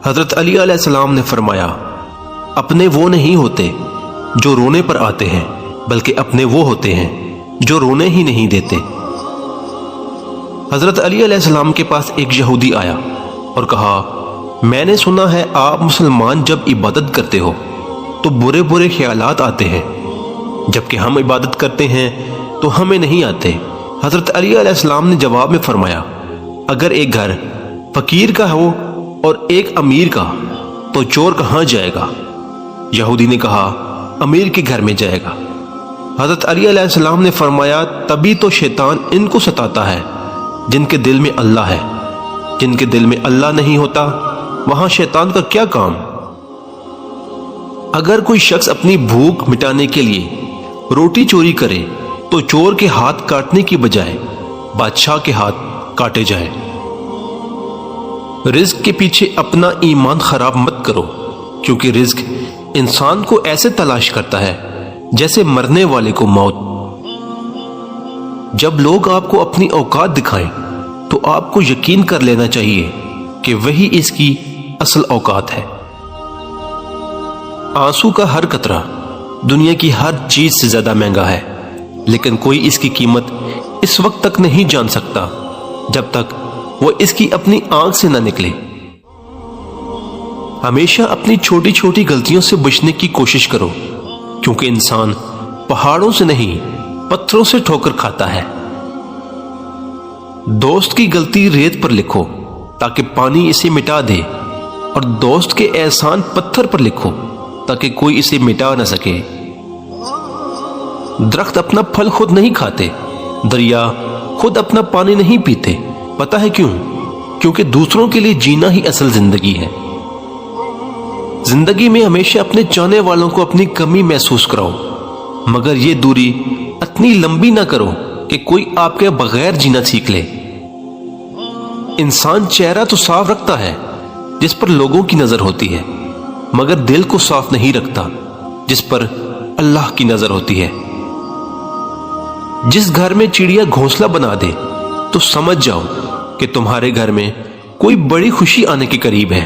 حضرت علی علیہ السلام نے فرمایا، اپنے وہ نہیں ہوتے جو رونے پر آتے ہیں، بلکہ اپنے وہ ہوتے ہیں جو رونے ہی نہیں دیتے۔ حضرت علی علیہ السلام کے پاس ایک یہودی آیا اور کہا، میں نے سنا ہے آپ مسلمان جب عبادت کرتے ہو تو برے برے خیالات آتے ہیں، جبکہ ہم عبادت کرتے ہیں تو ہمیں نہیں آتے۔ حضرت علی علیہ السلام نے جواب میں فرمایا، اگر ایک گھر فقیر کا ہو اور ایک امیر کا تو چور کہاں جائے گا؟ یہودی نے کہا، امیر کے گھر میں جائے گا۔ حضرت علی علیہ السلام نے فرمایا، تبھی تو شیطان ان کو ستاتا ہے جن کے دل میں اللہ ہے، جن کے دل میں اللہ نہیں ہوتا وہاں شیطان کا کیا کام؟ اگر کوئی شخص اپنی بھوک مٹانے کے لیے روٹی چوری کرے تو چور کے ہاتھ کاٹنے کی بجائے بادشاہ کے ہاتھ کاٹے جائیں۔ رزق کے پیچھے اپنا ایمان خراب مت کرو، کیونکہ رزق انسان کو ایسے تلاش کرتا ہے جیسے مرنے والے کو موت۔ جب لوگ آپ کو اپنی اوقات دکھائیں تو آپ کو یقین کر لینا چاہیے کہ وہی اس کی اصل اوقات ہے۔ آنسو کا ہر قطرہ دنیا کی ہر چیز سے زیادہ مہنگا ہے، لیکن کوئی اس کی قیمت اس وقت تک نہیں جان سکتا جب تک وہ اس کی اپنی آنکھ سے نہ نکلے۔ ہمیشہ اپنی چھوٹی چھوٹی غلطیوں سے بچنے کی کوشش کرو، کیونکہ انسان پہاڑوں سے نہیں پتھروں سے ٹھوکر کھاتا ہے۔ دوست کی غلطی ریت پر لکھو تاکہ پانی اسے مٹا دے، اور دوست کے احسان پتھر پر لکھو تاکہ کوئی اسے مٹا نہ سکے۔ درخت اپنا پھل خود نہیں کھاتے، دریا خود اپنا پانی نہیں پیتے۔ پتہ ہے کیوں؟ کیونکہ دوسروں کے لیے جینا ہی اصل زندگی ہے۔ زندگی میں ہمیشہ اپنے چاہنے والوں کو اپنی کمی محسوس کراؤ، مگر یہ دوری اتنی لمبی نہ کرو کہ کوئی آپ کے بغیر جینا سیکھ لے۔ انسان چہرہ تو صاف رکھتا ہے جس پر لوگوں کی نظر ہوتی ہے، مگر دل کو صاف نہیں رکھتا جس پر اللہ کی نظر ہوتی ہے۔ جس گھر میں چڑیا گھونسلہ بنا دے تو سمجھ جاؤ کہ تمہارے گھر میں کوئی بڑی خوشی آنے کے قریب ہے۔